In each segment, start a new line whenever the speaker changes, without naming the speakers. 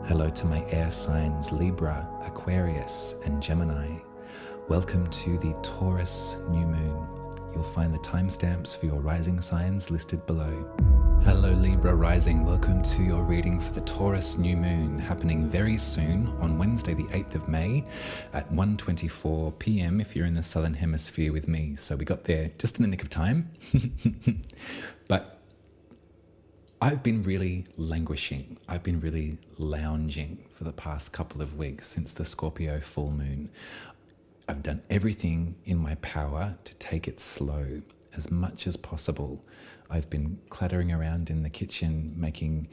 Hello to my air signs Libra, Aquarius, and Gemini. Welcome to the Taurus new moon. You'll find the timestamps for your rising signs listed below. Hello Libra Rising, welcome to your reading for the Taurus new moon, happening very soon on Wednesday the 8th of May at 1:24 p.m. if you're in the Southern Hemisphere with me. So we got there just in the nick of time. But I've been really languishing. I've been really lounging for the past couple of weeks since the Scorpio full moon. I've done everything in my power to take it slow as much as possible. I've been clattering around in the kitchen making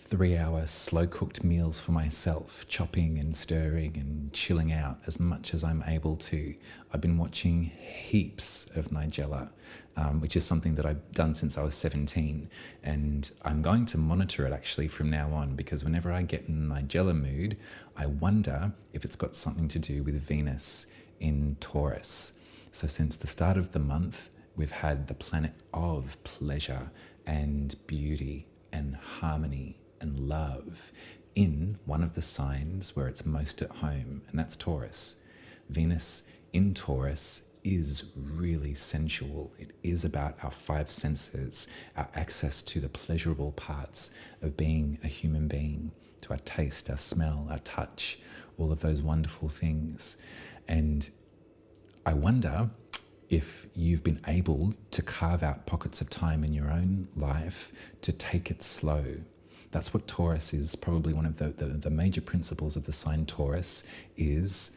3-hour slow-cooked meals for myself, chopping and stirring and chilling out as much as I'm able to. I've been watching heaps of Nigella, which is something that I've done since I was 17, and I'm going to monitor it actually from now on, because whenever I get in Nigella mood, I wonder if it's got something to do with Venus in Taurus. So since the start of the month, we've had the planet of pleasure and beauty and harmony and love in one of the signs where it's most at home, and that's Taurus. Venus in Taurus is really sensual. It is about our five senses, our access to the pleasurable parts of being a human being, to our taste, our smell, our touch, all of those wonderful things. And I wonder if you've been able to carve out pockets of time in your own life to take it slow. That's what Taurus is. Probably one of the major principles of the sign Taurus is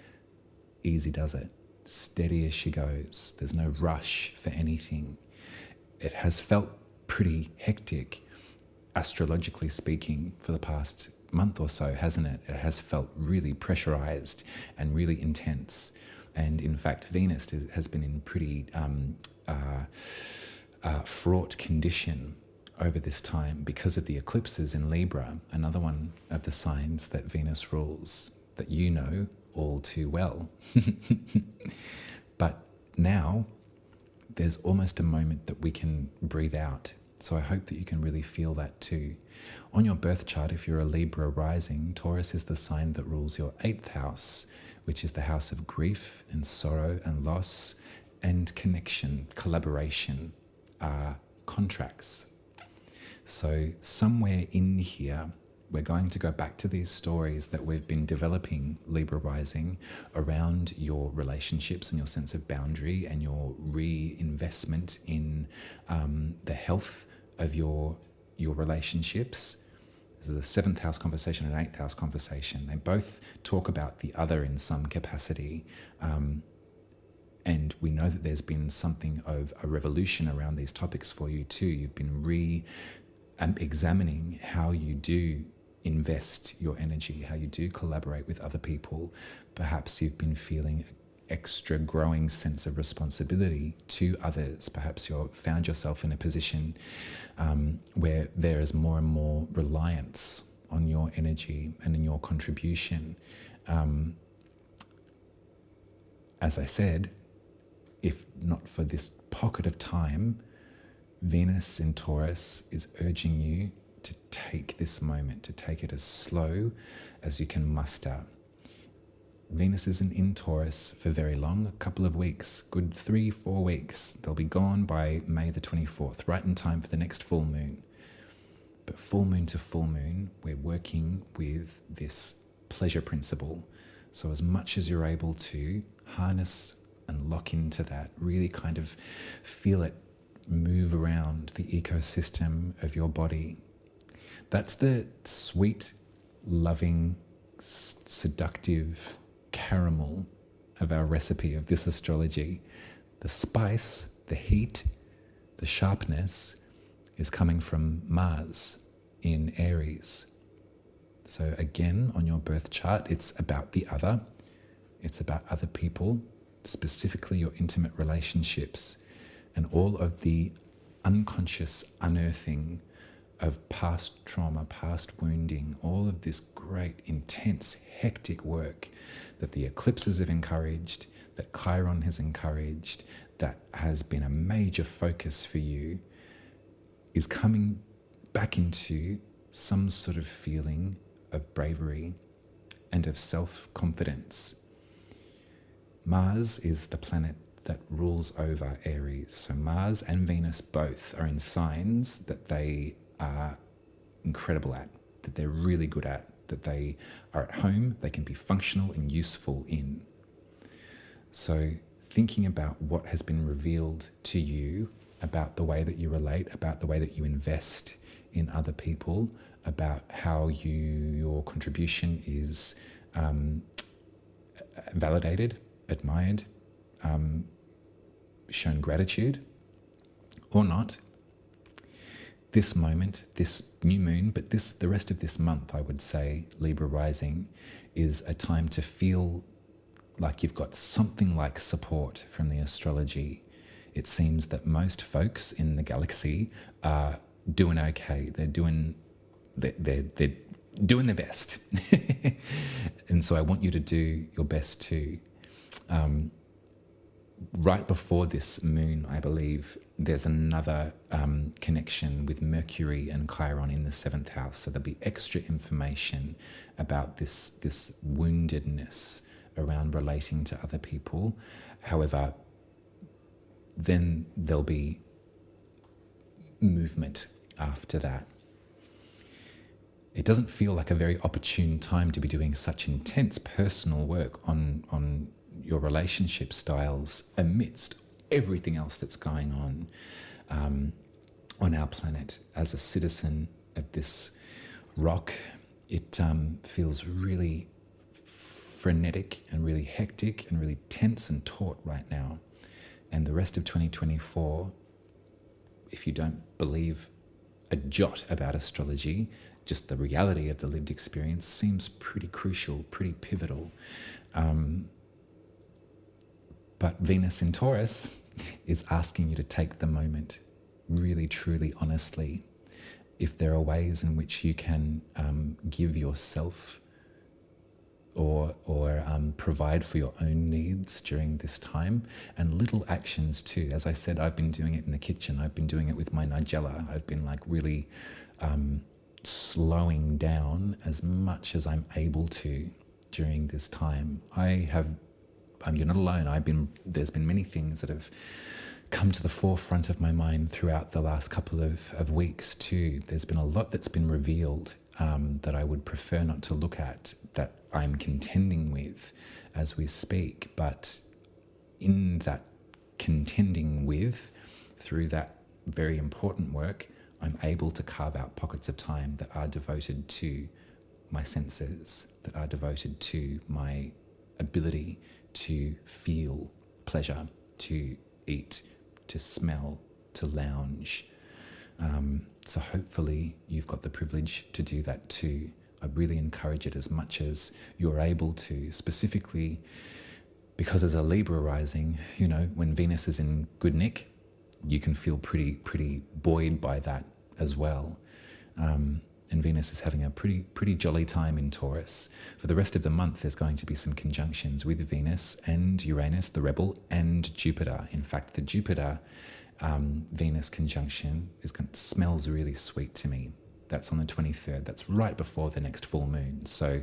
easy does it, steady as she goes. There's no rush for anything. It has felt pretty hectic, astrologically speaking, for the past month or so, hasn't it? It has felt really pressurized and really intense. And in fact, Venus has been in pretty fraught condition over this time because of the eclipses in Libra, another one of the signs that Venus rules, that you know all too well. But now there's almost a moment that we can breathe out. So I hope that you can really feel that too. On your birth chart, if you're a Libra rising, Taurus is the sign that rules your 8th house, which is the house of grief and sorrow and loss and connection, collaboration, contracts. So somewhere in here, we're going to go back to these stories that we've been developing, Libra rising, around your relationships and your sense of boundary and your reinvestment in the health of your relationships. This is a 7th house conversation and 8th house conversation. They both talk about the other in some capacity. And we know that there's been something of a revolution around these topics for you too. You've been examining how you do invest your energy, how you do collaborate with other people. Perhaps you've been feeling extra growing sense of responsibility to others. Perhaps you've found yourself in a position where there is more and more reliance on your energy and in your contribution. As I said, if not for this pocket of time, Venus in Taurus is urging you to take this moment, to take it as slow as you can muster. Venus isn't in Taurus for very long, a couple of weeks, good 3-4 weeks. They'll be gone by May the 24th, right in time for the next full moon. But full moon to full moon, we're working with this pleasure principle. So as much as you're able to harness and lock into that, really kind of feel it move around the ecosystem of your body. That's the sweet, loving, seductive caramel of our recipe of this astrology. The spice, the heat, the sharpness is coming from Mars in Aries. So again, on your birth chart, it's about the other. It's about other people, specifically your intimate relationships, and all of the unconscious unearthing of past trauma, past wounding, all of this great, intense, hectic work that the eclipses have encouraged, that Chiron has encouraged, that has been a major focus for you, is coming back into some sort of feeling of bravery, and of self-confidence. Mars is the planet that rules over Aries. So Mars and Venus both are in signs that they are incredible at, that they're really good at, that they are at home, they can be functional and useful in. So thinking about what has been revealed to you about the way that you relate, about the way that you invest in other people, about how your contribution is validated, admired, shown gratitude or not. This moment, this new moon, but the rest of this month, I would say, Libra Rising, is a time to feel like you've got something like support from the astrology. It seems that most folks in the galaxy are doing okay. They're doing their best. And so I want you to do your best too. Right before this moon, I believe, there's another connection with Mercury and Chiron in the 7th house. So there'll be extra information about this woundedness around relating to other people. However, then there'll be movement after that. It doesn't feel like a very opportune time to be doing such intense personal work on your relationship styles amidst everything else that's going on our planet. As a citizen of this rock, it feels really frenetic and really hectic and really tense and taut right now. And the rest of 2024, if you don't believe a jot about astrology, just the reality of the lived experience seems pretty crucial, pretty pivotal. But Venus in Taurus is asking you to take the moment really, truly, honestly. If there are ways in which you can give yourself or provide for your own needs during this time, and little actions too. As I said, I've been doing it in the kitchen. I've been doing it with my Nigella. I've been like really slowing down as much as I'm able to during this time. You're not alone. There's been many things that have come to the forefront of my mind throughout the last couple of weeks too. There's been a lot that's been revealed that I would prefer not to look at, that I'm contending with as we speak. But in that contending with, through that very important work, I'm able to carve out pockets of time that are devoted to my senses, that are devoted to my ability to feel pleasure, to eat, to smell, to lounge. So hopefully you've got the privilege to do that too. I really encourage it as much as you're able to, specifically because as a Libra rising, when Venus is in good nick, you can feel pretty buoyed by that as well. And Venus is having a pretty jolly time in Taurus. For the rest of the month, there's going to be some conjunctions with Venus and Uranus, the rebel, and Jupiter. In fact, the Jupiter Venus conjunction smells really sweet to me. That's on the 23rd. That's right before the next full moon. So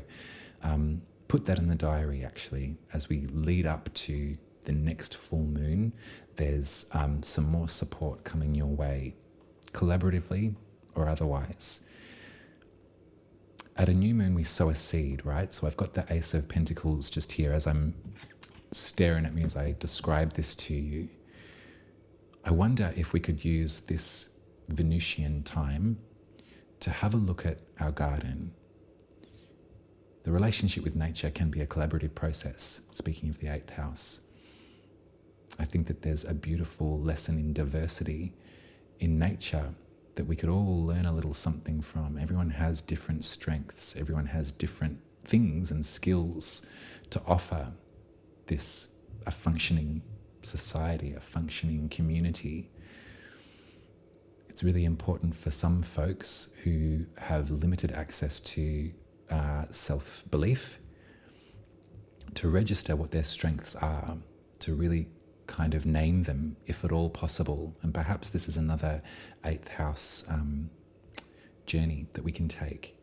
put that in the diary, actually, as we lead up to the next full moon. There's some more support coming your way, collaboratively or otherwise. At a new moon, we sow a seed, right? So I've got the Ace of Pentacles just here as I'm staring at me as I describe this to you. I wonder if we could use this Venusian time to have a look at our garden. The relationship with nature can be a collaborative process, speaking of the 8th house. I think that there's a beautiful lesson in diversity in nature that we could all learn a little something from. Everyone has different strengths. Everyone has different things and skills to offer a functioning society, a functioning community. It's really important for some folks who have limited access to self-belief to register what their strengths are, to really kind of name them, if at all possible. And perhaps this is another 8th house journey that we can take.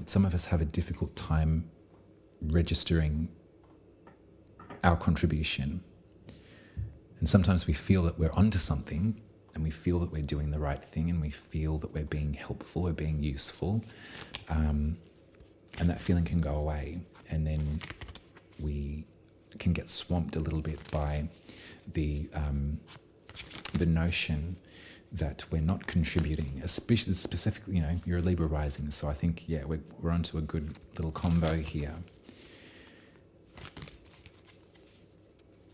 some of us have a difficult time registering our contribution. And sometimes we feel that we're onto something, and we feel that we're doing the right thing, and we feel that we're being helpful, we're being useful. And that feeling can go away. And then we can get swamped a little bit by the notion that we're not contributing, especially specifically, you're a Libra rising. So I think, we're onto a good little combo here.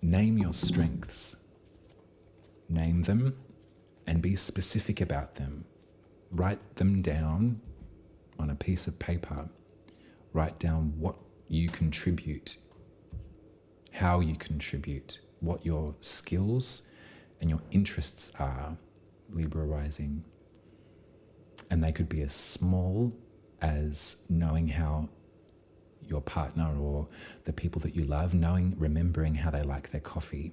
Name your strengths. Name them and be specific about them. Write them down on a piece of paper. Write down what you contribute, how you contribute, what your skills and your interests are, Libra rising. And they could be as small as knowing how your partner or the people that you love, remembering how they like their coffee.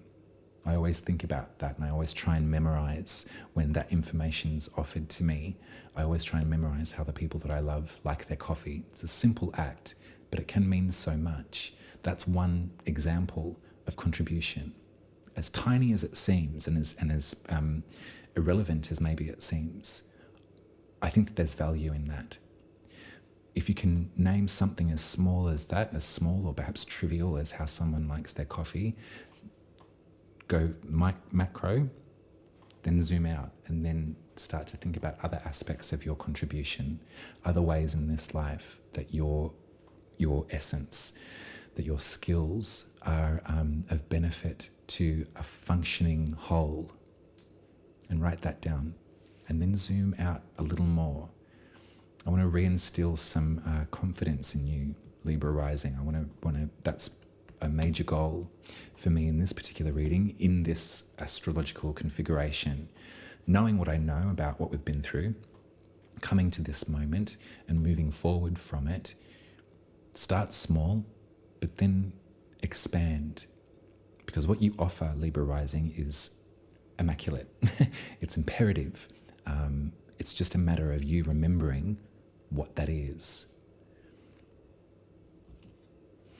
I always think about that, and I always try and memorize when that information's offered to me. I always try and memorize how the people that I love like their coffee. It's a simple act, but it can mean so much. That's one example of contribution. As tiny as it seems, and as irrelevant as maybe it seems, I think that there's value in that. If you can name something as small as that, as small or perhaps trivial as how someone likes their coffee, go macro, then zoom out, and then start to think about other aspects of your contribution, other ways in this life that your essence, that your skills are of benefit to a functioning whole. And write that down, and then zoom out a little more. I want to reinstill some confidence in you, Libra rising. I want to. That's a major goal for me in this particular reading, in this astrological configuration. Knowing what I know about what we've been through, coming to this moment and moving forward from it. Start small, but then expand, because what you offer, Libra rising, is immaculate. It's imperative. It's just a matter of you remembering what that is.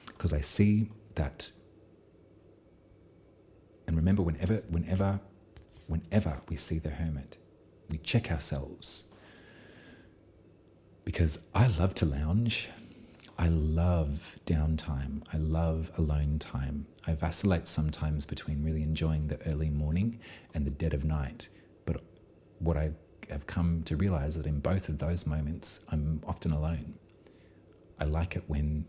Because I see that, and remember, whenever we see the Hermit, we check ourselves. Because I love to lounge. I love downtime. I love alone time. I vacillate sometimes between really enjoying the early morning and the dead of night. But what I have come to realize that in both of those moments, I'm often alone. I like it when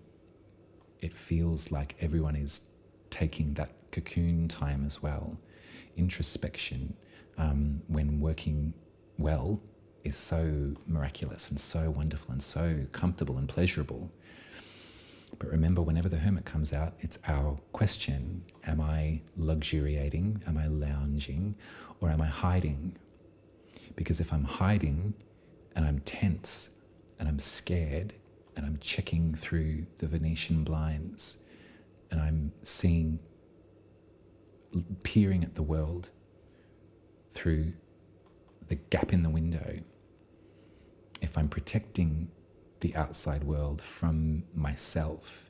it feels like everyone is taking that cocoon time as well. Introspection, when working well, is so miraculous and so wonderful and so comfortable and pleasurable. But remember, whenever the Hermit comes out, it's our question: am I luxuriating? Am I lounging? Or am I hiding? Because if I'm hiding and I'm tense and I'm scared and I'm checking through the Venetian blinds and I'm peering at the world through the gap in the window, if I'm protecting the outside world from myself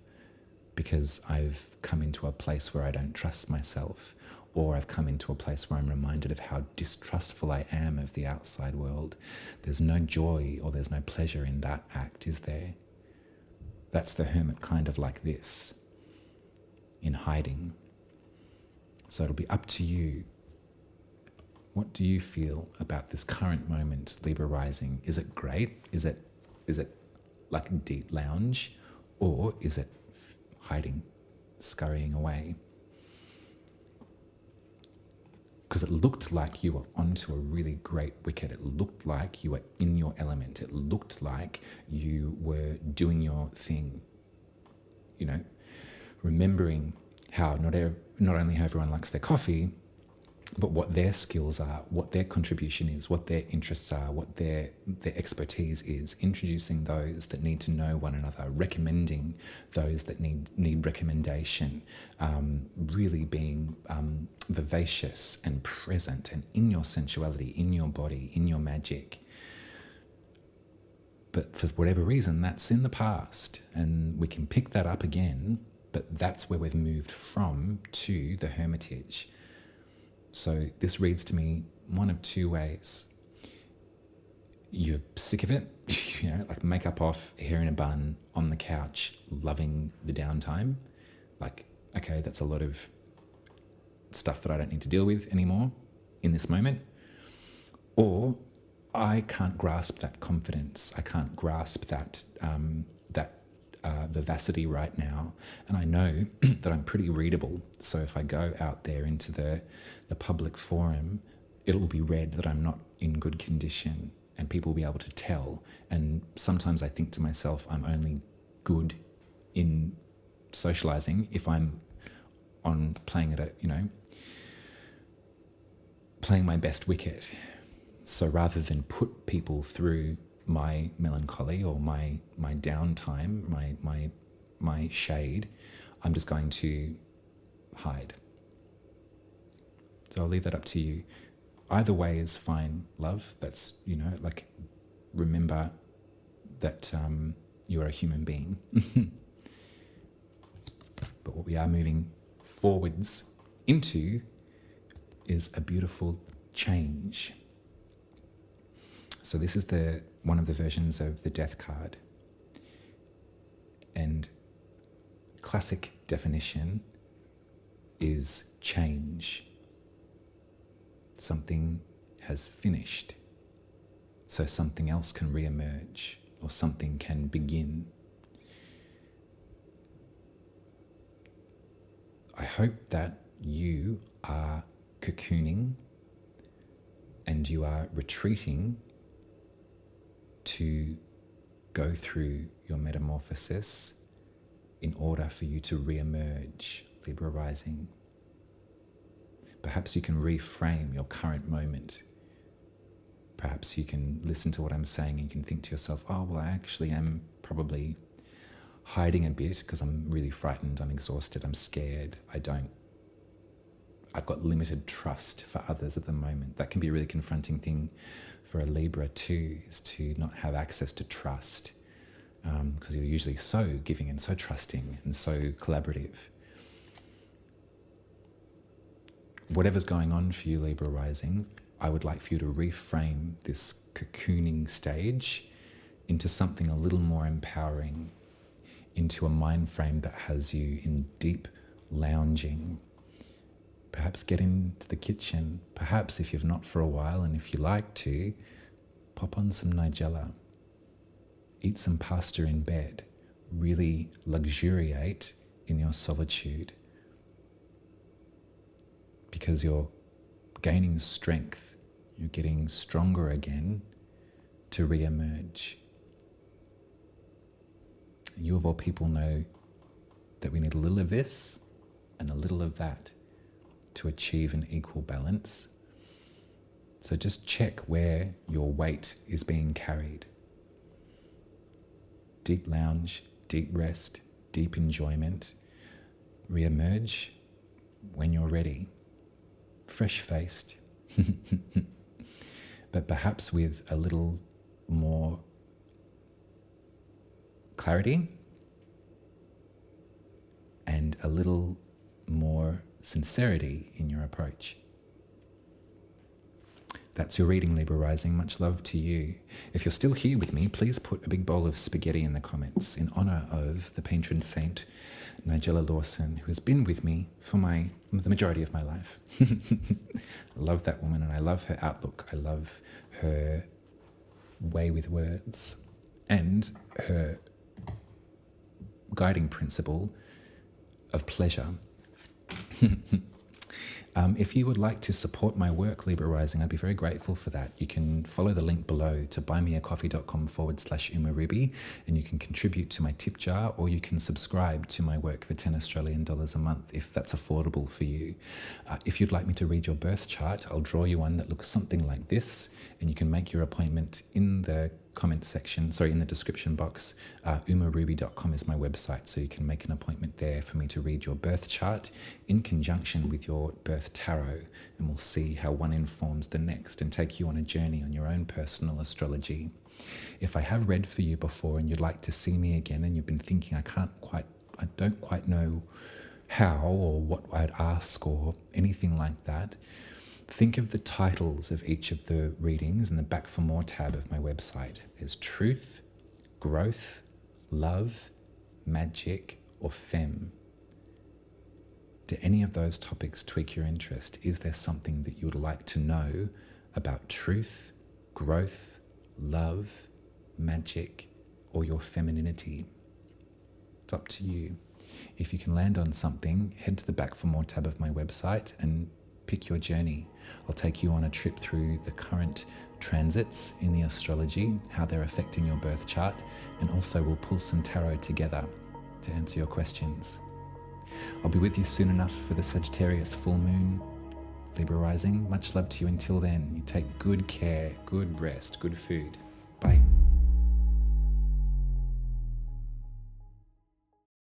because I've come into a place where I don't trust myself, or I've come into a place where I'm reminded of how distrustful I am of the outside world, there's no joy or there's no pleasure in that act, is there? That's the Hermit kind of like this, in hiding. So it'll be up to you. What do you feel about this current moment, Libra rising? Is it great? Is it like a deep lounge? Or is it hiding, scurrying away? Because it looked like you were onto a really great wicket. It looked like you were in your element. It looked like you were doing your thing. Remembering how not only how everyone likes their coffee, but what their skills are, what their contribution is, what their interests are, what their expertise is, introducing those that need to know one another, recommending those that need recommendation, really being vivacious and present and in your sensuality, in your body, in your magic. But for whatever reason, that's in the past, and we can pick that up again, but that's where we've moved from to the Hermitage. So this reads to me one of two ways. You're sick of it, like makeup off, hair in a bun, on the couch, loving the downtime. Like, okay, that's a lot of stuff that I don't need to deal with anymore in this moment. Or I can't grasp that confidence. I can't grasp that vivacity right now. And I know that I'm pretty readable. So if I go out there into the public forum, it will be read that I'm not in good condition, and people will be able to tell. And sometimes I think to myself, I'm only good in socializing if I'm on playing playing my best wicket. So rather than put people through my melancholy or my downtime, my shade, I'm just going to hide. So I'll leave that up to you. Either way is fine, love. That's, remember that you are a human being. But what we are moving forwards into is a beautiful change. So this is one of the versions of the Death card. And classic definition is change. Something has finished, so something else can re-emerge, or something can begin. I hope that you are cocooning and you are retreating to go through your metamorphosis in order for you to re-emerge, Libra Rising. Perhaps you can reframe your current moment. Perhaps you can listen to what I'm saying and you can think to yourself, oh, well, I actually am probably hiding a bit because I'm really frightened, I'm exhausted, I'm scared, I've got limited trust for others at the moment. That can be a really confronting thing for a Libra too, is to not have access to trust, because you're usually so giving and so trusting and so collaborative. Whatever's going on for you, Libra Rising, I would like for you to reframe this cocooning stage into something a little more empowering, into a mind frame that has you in deep lounging. Perhaps get into the kitchen. Perhaps if you've not for a while, and if you like to, pop on some Nigella. Eat some pasta in bed. Really luxuriate in your solitude, because you're gaining strength. You're getting stronger again to re-emerge. You of all people know that we need a little of this and a little of that to achieve an equal balance. So just check where your weight is being carried. Deep lounge, deep rest, deep enjoyment. Re-emerge when you're ready. Fresh-faced, but perhaps with a little more clarity and a little more sincerity in your approach. That's your reading, Libra Rising. Much love to you. If you're still here with me, please put a big bowl of spaghetti in the comments in honor of the patron saint, Nigella Lawson, who has been with me for the majority of my life. I love that woman, and I love her outlook. I love her way with words and her guiding principle of pleasure. If you would like to support my work, Libra Rising, I'd be very grateful for that. You can follow the link below to buymeacoffee.com/umaruby, and you can contribute to my tip jar, or you can subscribe to my work for $10 Australian a month if that's affordable for you. If you'd like me to read your birth chart, I'll draw you one that looks something like this, and you can make your appointment in the in the description box. umaruby.com is my website, so you can make an appointment there for me to read your birth chart in conjunction with your birth tarot, and we'll see how one informs the next and take you on a journey on your own personal astrology. If I have read for you before and you'd like to see me again and you've been thinking, I don't quite know how or what I'd ask or anything like that, think of the titles of each of the readings in the Back for More tab of my website. There's Truth, Growth, Love, Magic, or Femme. Do any of those topics tweak your interest? Is there something that you would like to know about truth, growth, love, magic, or your femininity? It's up to you. If you can land on something, head to the Back for More tab of my website and pick your journey. I'll take you on a trip through the current transits in the astrology, how they're affecting your birth chart, and also we'll pull some tarot together to answer your questions. I'll be with you soon enough for the Sagittarius full moon, Libra Rising. Much love to you until then. You take good care, good rest, good food. Bye.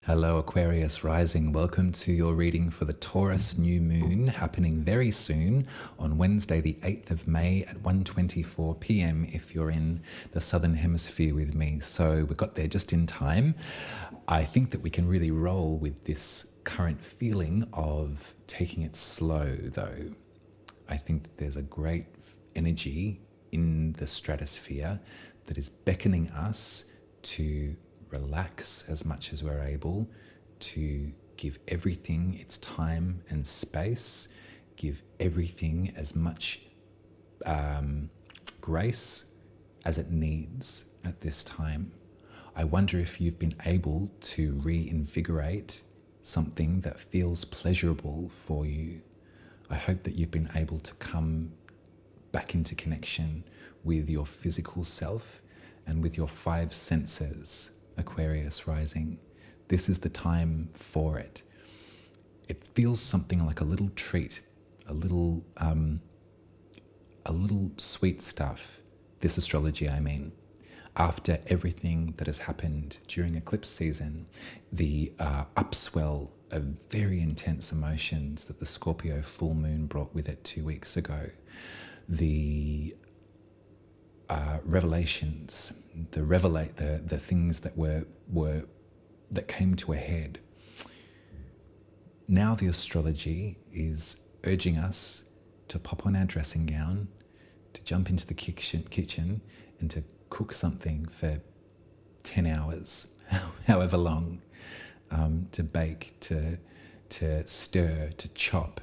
Hello Aquarius Rising, welcome to your reading for the Taurus new moon happening very soon on Wednesday the 8th of May at 1:24 p.m. if you're in the Southern Hemisphere with me. So we got there just in time. I think that we can really roll with this current feeling of taking it slow though. I think that there's a great energy in the stratosphere that is beckoning us to relax as much as we're able, to give everything its time and space, give everything as much grace as it needs at this time. I wonder if you've been able to reinvigorate something that feels pleasurable for you. I hope that you've been able to come back into connection with your physical self and with your five senses, Aquarius Rising. This is the time for it. It feels something like a little treat, a little sweet stuff, this astrology I mean. After everything that has happened during eclipse season, the upswell of very intense emotions that the Scorpio full moon brought with it 2 weeks ago, the revelations, the things that that came to a head. Now the astrology is urging us to pop on our dressing gown, to jump into the kitchen and to cook something for 10 hours, however long, to bake, to stir, to chop.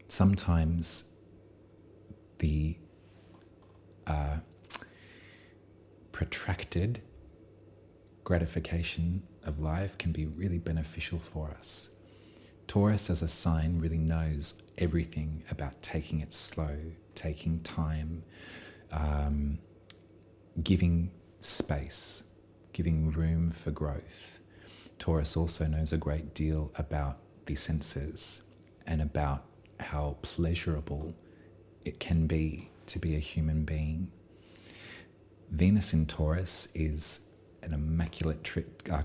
Sometimes the protracted gratification of life can be really beneficial for us. Taurus as a sign really knows everything about taking it slow, taking time, giving space, giving room for growth. Taurus also knows a great deal about the senses and about how pleasurable it can be to be a human being. Venus in Taurus is an immaculate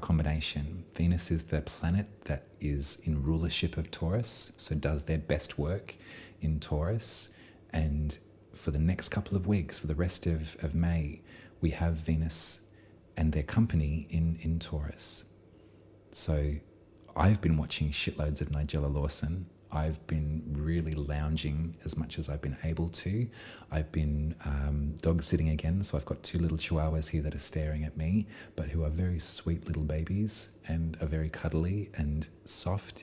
combination. Venus is the planet that is in rulership of Taurus, so does their best work in Taurus. And for the next couple of weeks, for the rest of May, we have Venus and their company in Taurus. So I've been watching shitloads of Nigella Lawson. I've been really lounging as much as I've been able to. I've been dog sitting again, so I've got 2 little chihuahuas here that are staring at me, but who are very sweet little babies and are very cuddly and soft.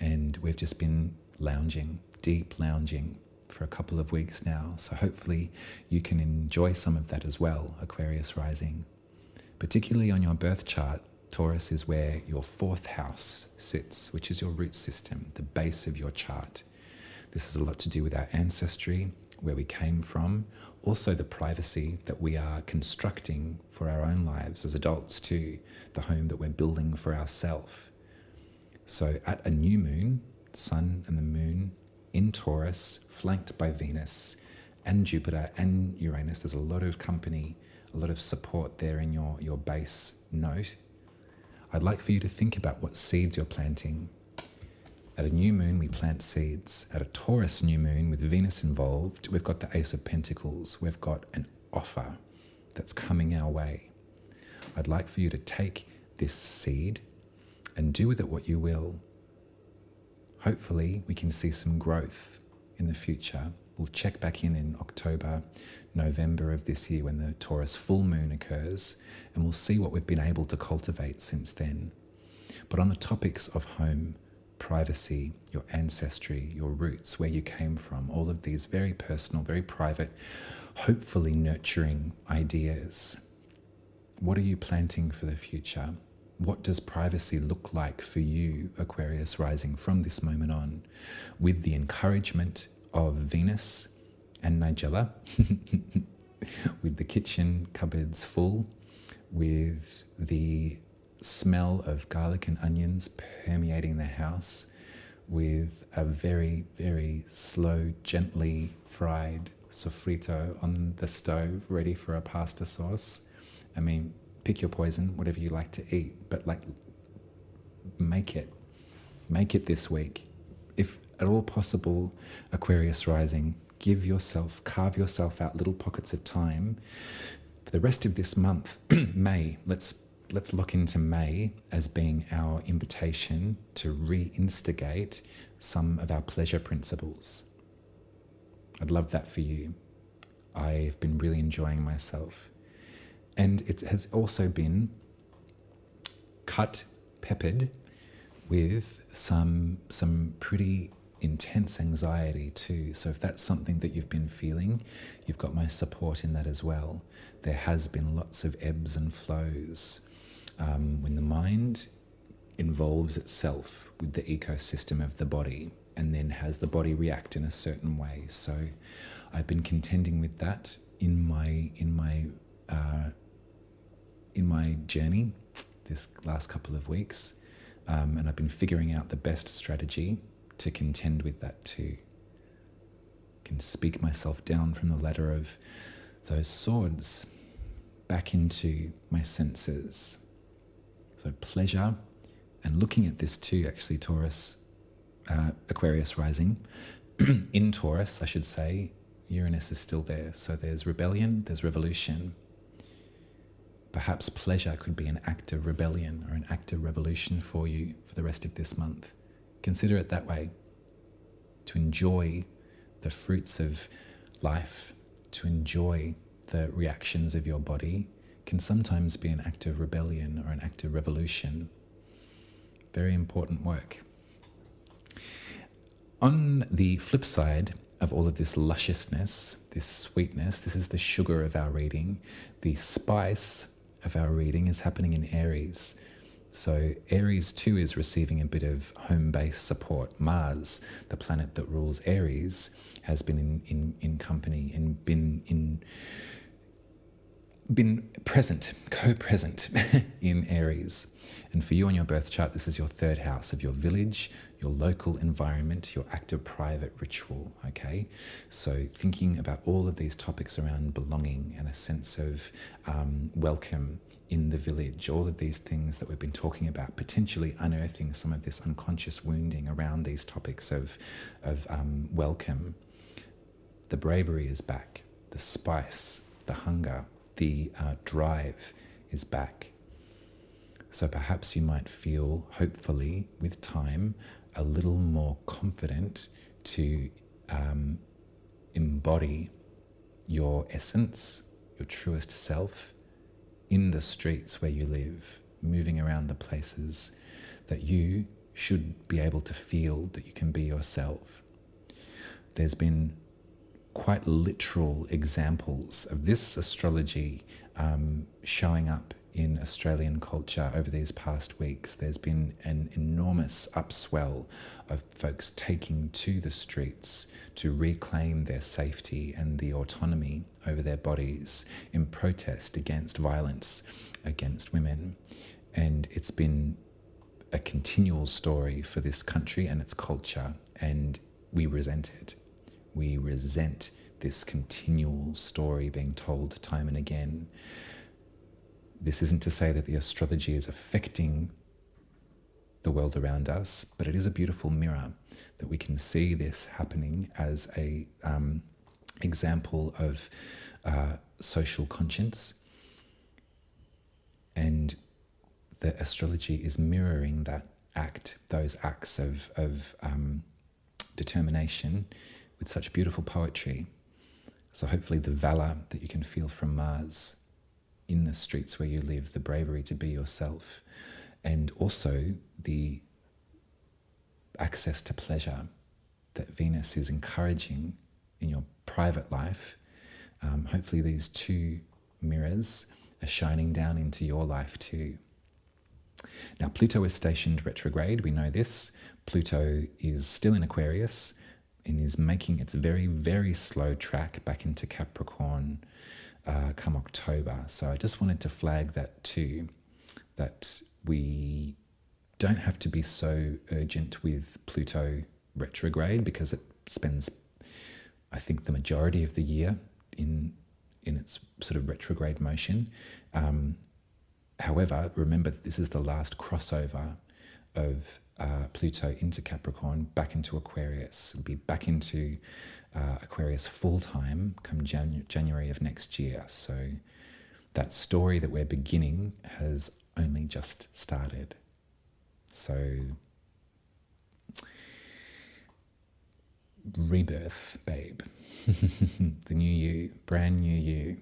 And we've just been lounging, deep lounging for a couple of weeks now. So hopefully you can enjoy some of that as well, Aquarius Rising. Particularly on your birth chart, Taurus is where your 4th house sits, which is your root system, the base of your chart. This has a lot to do with our ancestry, where we came from, also the privacy that we are constructing for our own lives as adults too, the home that we're building for ourselves. So at a new moon, Sun and the Moon in Taurus, flanked by Venus and Jupiter and Uranus, there's a lot of company, a lot of support there in your base note. I'd like for you to think about what seeds you're planting. At a new moon, we plant seeds. At a Taurus new moon with Venus involved, we've got the Ace of Pentacles. We've got an offer. that's coming our way. I'd like for you to take this seed and do with it what you will. Hopefully we can see some growth in the future. We'll check back in October, November of this year when the Taurus full moon occurs, and we'll see what we've been able to cultivate since then. But on the topics of home, privacy, your ancestry, your roots, where you came from, all of these very personal, very private, hopefully nurturing ideas. What are you planting for the future? What does privacy look like for you, Aquarius Rising, from this moment on, with the encouragement of Venus and Nigella, with the kitchen cupboards full, with the smell of garlic and onions permeating the house, with a very, very slow, gently fried sofrito on the stove ready for a pasta sauce. I mean, pick your poison, whatever you like to eat, but like, make it this week. If at all possible, Aquarius Rising, carve yourself out little pockets of time for the rest of this month. May, let's look into May as being our invitation to reinstigate some of our pleasure principles. I'd love that for you. I've been really enjoying myself. And it has also been peppered with some pretty intense anxiety too. So if that's something that you've been feeling, you've got my support in that as well. There has been lots of ebbs and flows. When the mind involves itself with the ecosystem of the body and then has the body react in a certain way. So I've been contending with that in my journey this last couple of weeks, and I've been figuring out the best strategy to contend with that too. Can speak myself down from the ladder of those swords back into my senses. So pleasure, and looking at this too, actually, Aquarius Rising, in Taurus, I should say, Uranus is still there. So there's rebellion, there's revolution. Perhaps pleasure could be an act of rebellion or an act of revolution for you for the rest of this month. Consider it that way. To enjoy the fruits of life, to enjoy the reactions of your body, can sometimes be an act of rebellion or an act of revolution. Very important work. On the flip side of all of this lusciousness, this sweetness, this is the sugar of our reading. The spice of our reading is happening in Aries. So Aries too is receiving a bit of home-based support. Mars, the planet that rules Aries, has been in company and been present, co-present in Aries. And for you on your birth chart, this is your third house of your village, your local environment, your active private ritual, okay? So thinking about all of these topics around belonging and a sense of welcome in the village, all of these things that we've been talking about, potentially unearthing some of this unconscious wounding around these topics of welcome. The bravery is back, the spice, the hunger, the drive is back. So perhaps you might feel, hopefully, with time, a little more confident to embody your essence, your truest self, in the streets where you live, moving around the places that you should be able to feel that you can be yourself. There's been quite literal examples of this astrology showing up in Australian culture over these past weeks. There's been an enormous upswell of folks taking to the streets to reclaim their safety and the autonomy over their bodies in protest against violence against women. And it's been a continual story for this country and its culture, and we resent it. We resent this continual story being told time and again. This isn't to say that the astrology is affecting the world around us, but it is a beautiful mirror that we can see this happening as a example of social conscience And the astrology is mirroring those acts of determination with such beautiful poetry. So hopefully the valor that you can feel from Mars in the streets where you live, the bravery to be yourself, and also the access to pleasure that Venus is encouraging in your private life. Hopefully these two mirrors are shining down into your life too. Now, Pluto is stationed retrograde. We know this. Pluto is still in Aquarius and is making its very, very slow track back into Capricorn come October. So I just wanted to flag that too, that we don't have to be so urgent with Pluto retrograde, because it spends, I think, the majority of the year in its sort of retrograde motion. However, remember that this is the last crossover of Pluto into Capricorn, back into Aquarius. It'll be back into Aquarius full time come January of next year. So that story that we're beginning has only just started. So rebirth, babe. The new you, brand new you.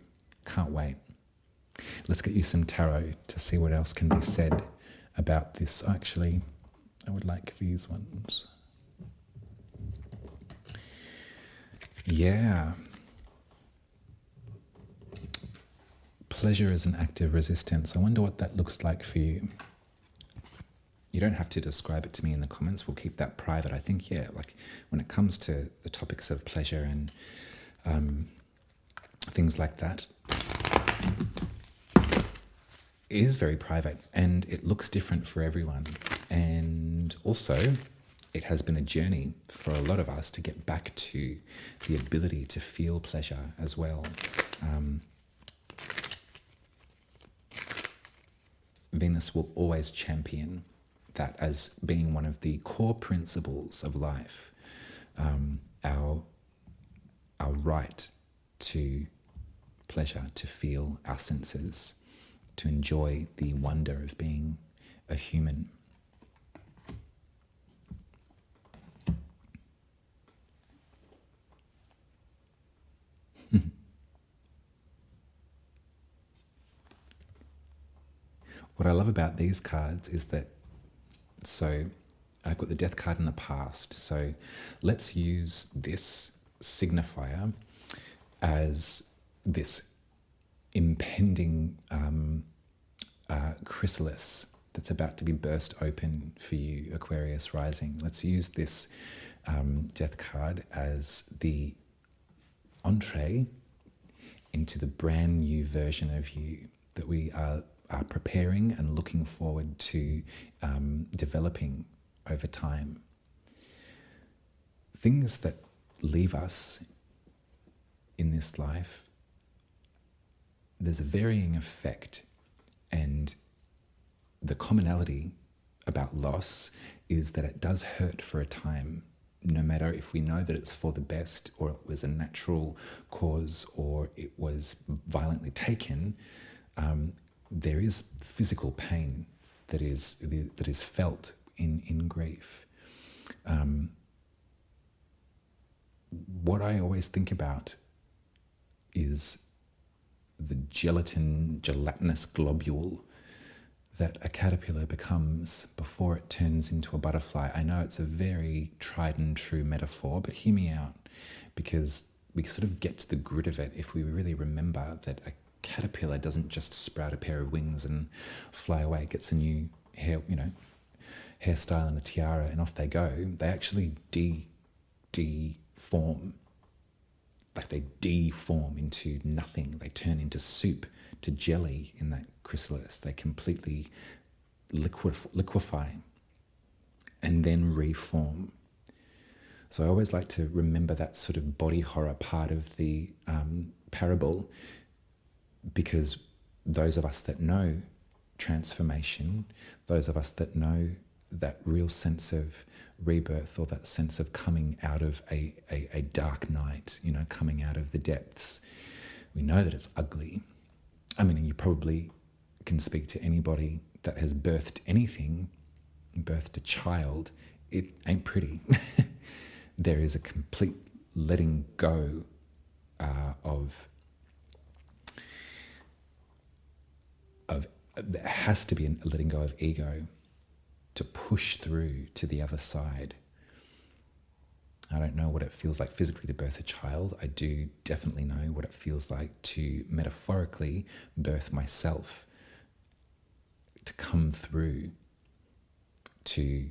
Can't wait. Let's get you some tarot to see what else can be said about this. Actually, I would like these ones. Yeah. Pleasure is an act of resistance. I wonder what that looks like for you. You don't have to describe it to me in the comments. We'll keep that private. I think, yeah, like when it comes to the topics of pleasure and things like that, it is very private and it looks different for everyone. And also, it has been a journey for a lot of us to get back to the ability to feel pleasure as well. Venus will always champion that as being one of the core principles of life, our right to pleasure, to feel our senses, to enjoy the wonder of being a human. What I love about these cards is that, so I've got the death card in the past, so let's use this signifier as this impending chrysalis that's about to be burst open for you, Aquarius Rising. Let's use this death card as the entree into the brand new version of you that we are preparing and looking forward to developing over time. Things that leave us in this life, there's a varying effect, and the commonality about loss is that it does hurt for a time, no matter if we know that it's for the best or it was a natural cause or it was violently taken. There is physical pain that is felt in grief. What I always think about is the gelatinous globule that a caterpillar becomes before it turns into a butterfly. I know it's a very tried and true metaphor, but hear me out, because we sort of get to the grit of it if we really remember that a caterpillar doesn't just sprout a pair of wings and fly away. It gets a new hairstyle and a tiara and off they go. They actually deform. Like they deform into nothing. They turn into soup, to jelly in that chrysalis. They completely liquefy and then reform. So I always like to remember that sort of body horror part of the parable, because those of us that know transformation, those of us that know that real sense of rebirth, or that sense of coming out of a dark night, coming out of the depths, we know that it's ugly. I mean, you probably can speak to anybody that has birthed anything, birthed a child. It ain't pretty. There is a complete letting go there has to be a letting go of ego to push through to the other side. I don't know what it feels like physically to birth a child. I do definitely know what it feels like to metaphorically birth myself, to come through, to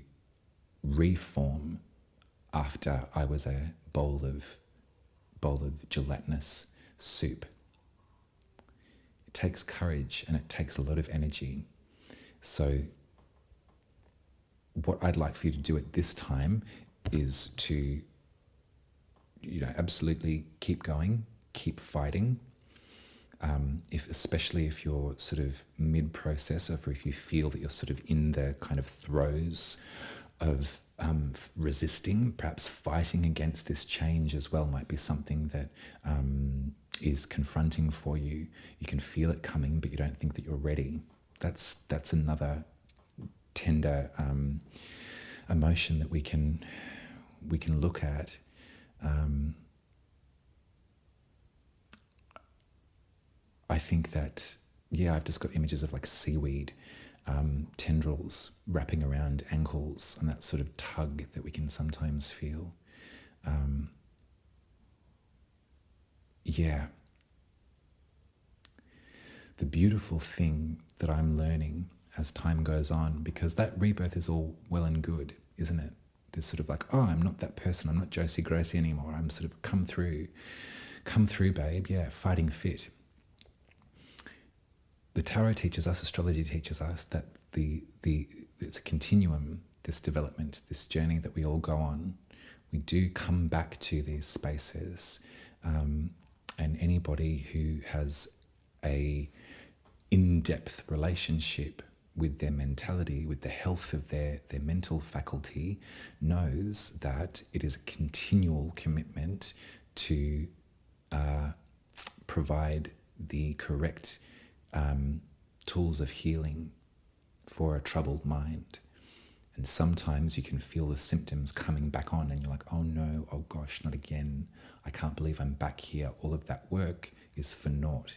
reform after I was a bowl of gelatinous soup. It takes courage and it takes a lot of energy. So what I'd like for you to do at this time is to, absolutely keep going, keep fighting. Especially if you're sort of mid-process, or if you feel that you're sort of in the kind of throes of resisting, perhaps fighting against this change as well might be something that is confronting for you. You can feel it coming, but you don't think that you're ready. That's another tender emotion that we can look at. I think that, I've just got images of like seaweed, tendrils wrapping around ankles, and that sort of tug that we can sometimes feel. The beautiful thing that I'm learning as time goes on, because that rebirth is all well and good, isn't it? There's sort of like, oh, I'm not that person. I'm not Josie Grossi anymore. I'm sort of come through, babe. Yeah, fighting fit. The tarot teaches us, astrology teaches us that it's a continuum, this development, this journey that we all go on. We do come back to these spaces, and anybody who has a in-depth relationship with their mentality, with the health of their mental faculty, knows that it is a continual commitment to provide the correct tools of healing for a troubled mind. And sometimes you can feel the symptoms coming back on and you're like, oh no, oh gosh, not again. I can't believe I'm back here. All of that work is for naught.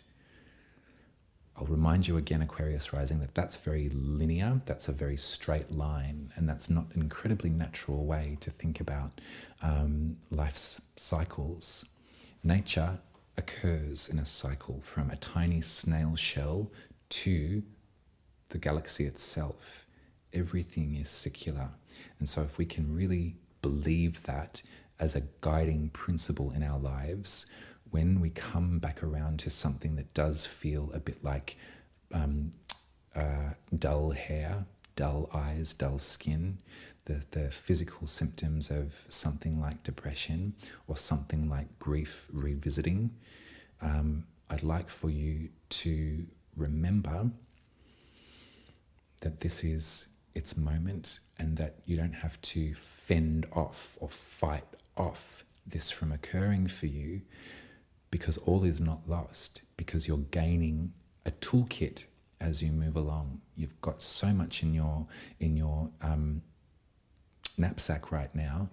I'll remind you again, Aquarius Rising, that that's very linear, that's a very straight line, and that's not an incredibly natural way to think about life's cycles. Nature occurs in a cycle from a tiny snail shell to the galaxy itself. Everything is secular. And so if we can really believe that as a guiding principle in our lives, when we come back around to something that does feel a bit like dull hair, dull eyes, dull skin, the physical symptoms of something like depression or something like grief revisiting, I'd like for you to remember that this is its moment and that you don't have to fend off or fight off this from occurring for you, because all is not lost, because you're gaining a toolkit as you move along. You've got so much in your knapsack right now,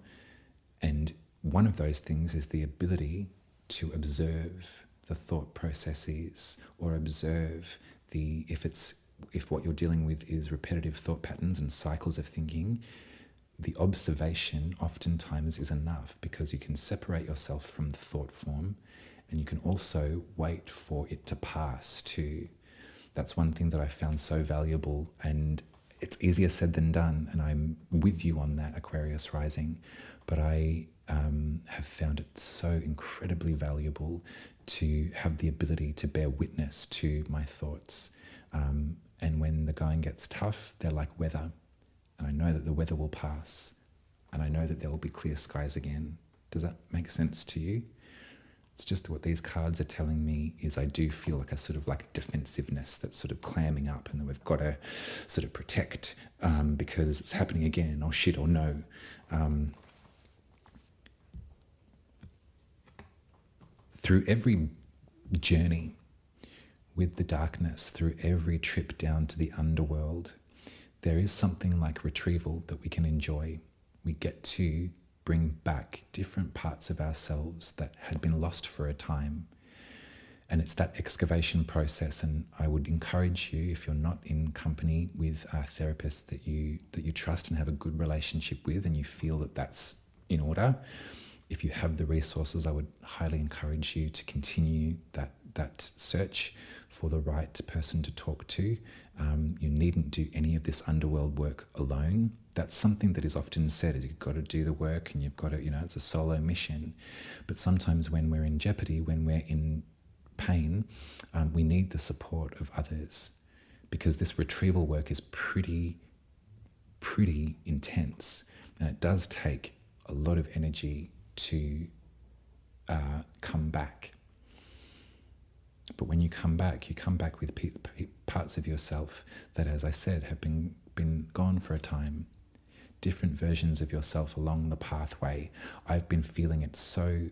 and one of those things is the ability to observe the thought processes, or observe if what you're dealing with is repetitive thought patterns and cycles of thinking. The observation oftentimes is enough, because you can separate yourself from the thought form, and you can also wait for it to pass too. That's one thing that I found so valuable, and it's easier said than done, and I'm with you on that, Aquarius Rising, but I have found it so incredibly valuable to have the ability to bear witness to my thoughts. And when the going gets tough, they're like weather, and I know that the weather will pass, and I know that there will be clear skies again. Does that make sense to you? It's just what these cards are telling me is I do feel like a sort of like defensiveness that's sort of clamming up, and that we've got to sort of protect because it's happening again, or shit, or no. Through every journey, with the darkness through every trip down to the underworld, there is something like retrieval that we can enjoy. We get to bring back different parts of ourselves that had been lost for a time. And it's that excavation process. And I would encourage you, if you're not in company with a therapist that you trust and have a good relationship with, and you feel that that's in order, if you have the resources, I would highly encourage you to continue that search for the right person to talk to. You needn't do any of this underworld work alone. That's something that is often said, is you've got to do the work and you've got to, it's a solo mission. But sometimes when we're in jeopardy, when we're in pain, we need the support of others, because this retrieval work is pretty intense, and it does take a lot of energy to come back. But when you come back with parts of yourself that, as I said, have been gone for a time, different versions of yourself along the pathway. I've been feeling it so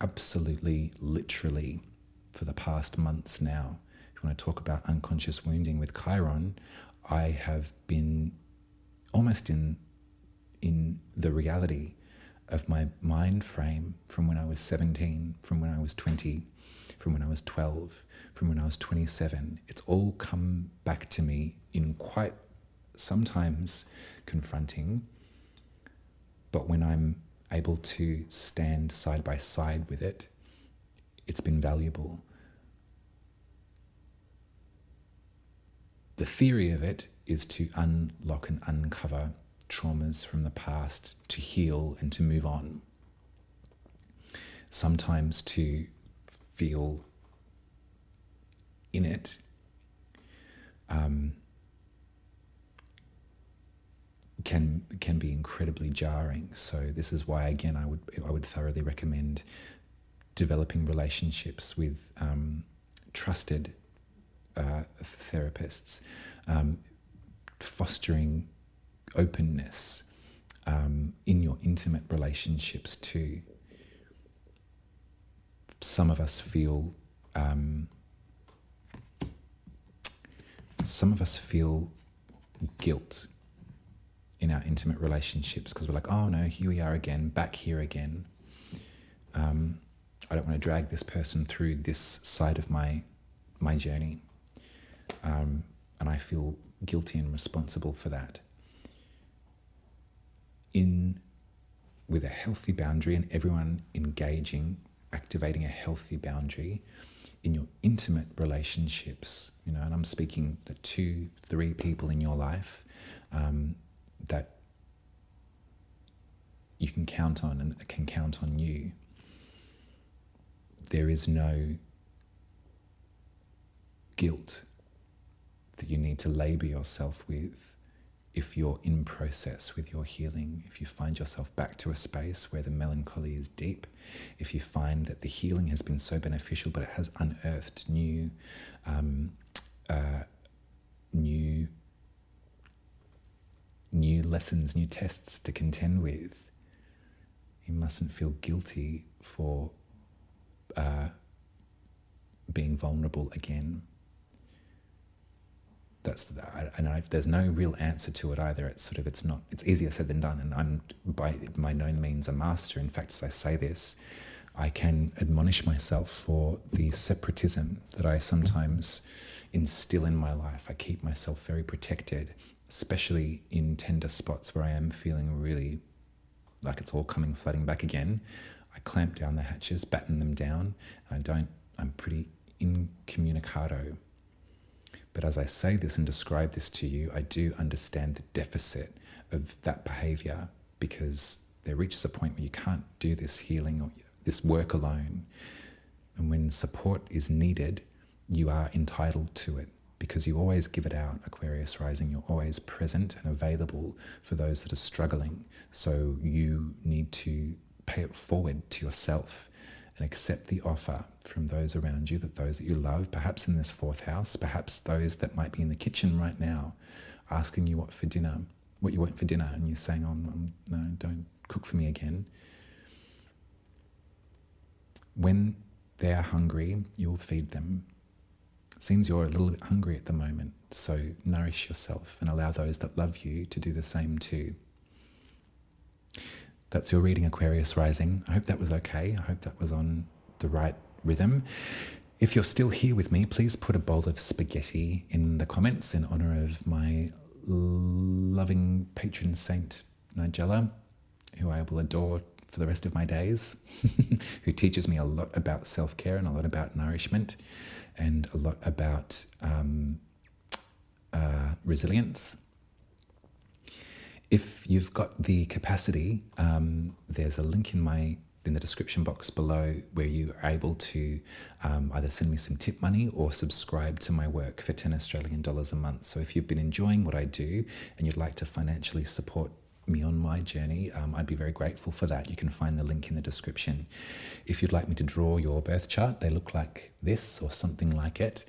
absolutely literally for the past months now. If you want to talk about unconscious wounding with Chiron, I have been almost in the reality of my mind frame from when I was 17, from when I was 20, from when I was 12, from when I was 27. It's all come back to me in quite sometimes confronting, but when I'm able to stand side by side with it, it's been valuable. The theory of it is to unlock and uncover traumas from the past, to heal and to move on. Sometimes to feel in it can be incredibly jarring. So this is why, again, I would thoroughly recommend developing relationships with trusted therapists, fostering openness in your intimate relationships too. Some of us feel guilt in our intimate relationships because we're like, oh no, here we are again, back here again. I don't want to drag this person through this side of my journey, and I feel guilty and responsible for that. With a healthy boundary, and everyone activating a healthy boundary in your intimate relationships, and I'm speaking the 2-3 people in your life that you can count on and that can count on you. There is no guilt that you need to labor yourself with if you're in process with your healing, if you find yourself back to a space where the melancholy is deep, if you find that the healing has been so beneficial but it has unearthed new lessons, new tests to contend with, you mustn't feel guilty for being vulnerable again. There's no real answer to it either. It's easier said than done, and I'm by no means a master. In fact, as I say this, I can admonish myself for the separatism that I sometimes instill in my life. I keep myself very protected, especially in tender spots where I am feeling really like it's all coming flooding back again. I clamp down the hatches, batten them down, and I'm pretty incommunicado. But as I say this and describe this to you, I do understand the deficit of that behavior, because there reaches a point where you can't do this healing or this work alone. And when support is needed, you are entitled to it, because you always give it out, Aquarius Rising. You're always present and available for those that are struggling. So you need to pay it forward to yourself and accept the offer from those around you, those that you love, perhaps in this 4th house, perhaps those that might be in the kitchen right now, asking you what you want for dinner, and you're saying, no, don't cook for me again. When they're hungry, you'll feed them. Seems you're a little bit hungry at the moment, so nourish yourself and allow those that love you to do the same too. That's your reading, Aquarius Rising. I hope that was okay. I hope that was on the right rhythm. If you're still here with me, please put a bowl of spaghetti in the comments in honor of my loving patron saint, Nigella, who I will adore for the rest of my days, who teaches me a lot about self-care and a lot about nourishment and a lot about resilience. If you've got the capacity, there's a link in the description box below where you are able to either send me some tip money or subscribe to my work for 10 Australian dollars a month. So if you've been enjoying what I do and you'd like to financially support me on my journey, I'd be very grateful for that. You can find the link in the description. If you'd like me to draw your birth chart, they look like this or something like it.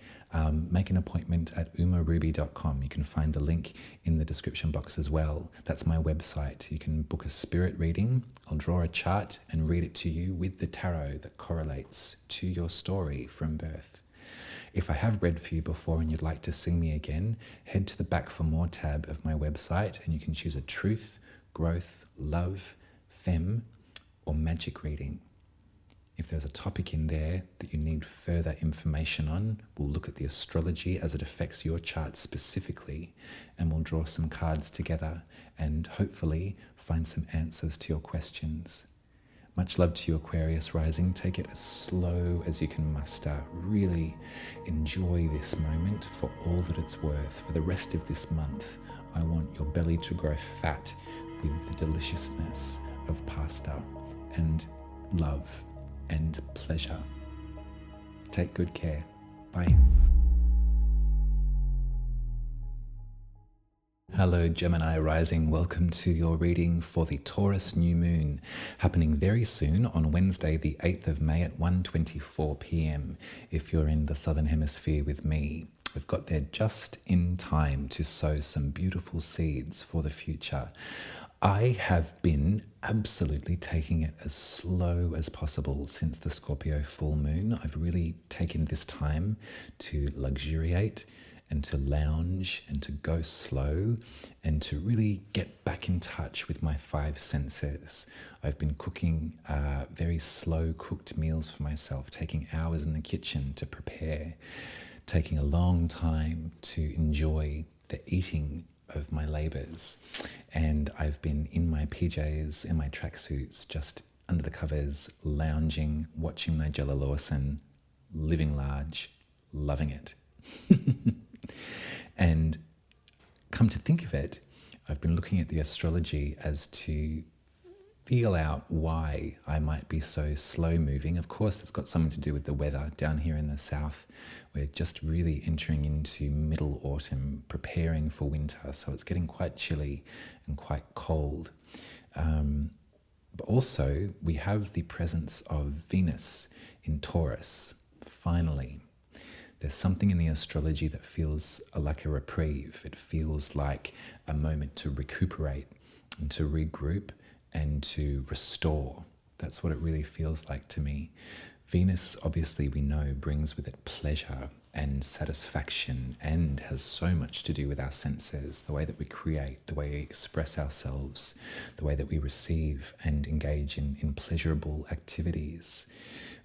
Make an appointment at umaruby.com. You can find the link in the description box as well. That's my website. You can book a spirit reading. I'll draw a chart and read it to you with the tarot that correlates to your story from birth. If I have read for you before and you'd like to see me again, head to the Back for More tab of my website and you can choose a truth, growth, love, femme, or magic reading. If there's a topic in there that you need further information on, we'll look at the astrology as it affects your chart specifically, and we'll draw some cards together and hopefully find some answers to your questions. Much love to you, Aquarius Rising. Take it as slow as you can muster. Really enjoy this moment for all that it's worth. For the rest of this month, I want your belly to grow fat with the deliciousness of pasta and love and pleasure. Take good care. Bye. Hello, Gemini Rising. Welcome to your reading for the Taurus new moon, happening very soon on Wednesday, the 8th of May at 1:24 p.m. if you're in the Southern Hemisphere with me. We've got there just in time to sow some beautiful seeds for the future. I have been absolutely taking it as slow as possible since the Scorpio full moon. I've really taken this time to luxuriate and to lounge and to go slow and to really get back in touch with my five senses. I've been cooking very slow cooked meals for myself, taking hours in the kitchen to prepare, taking a long time to enjoy the eating of my labors. And I've been in my PJs, in my tracksuits, just under the covers, lounging, watching Nigella Lawson, living large, loving it. And come to think of it, I've been looking at the astrology as to feel out why I might be so slow moving. Of course, it's got something to do with the weather down here in the south. We're just really entering into middle autumn, preparing for winter. So it's getting quite chilly and quite cold. But also, we have the presence of Venus in Taurus, finally. There's something in the astrology that feels like a reprieve. It feels like a moment to recuperate and to regroup and to restore. That's what it really feels like to me. Venus, obviously, we know, brings with it pleasure and satisfaction and has so much to do with our senses, the way that we create, the way we express ourselves, the way that we receive and engage in pleasurable activities.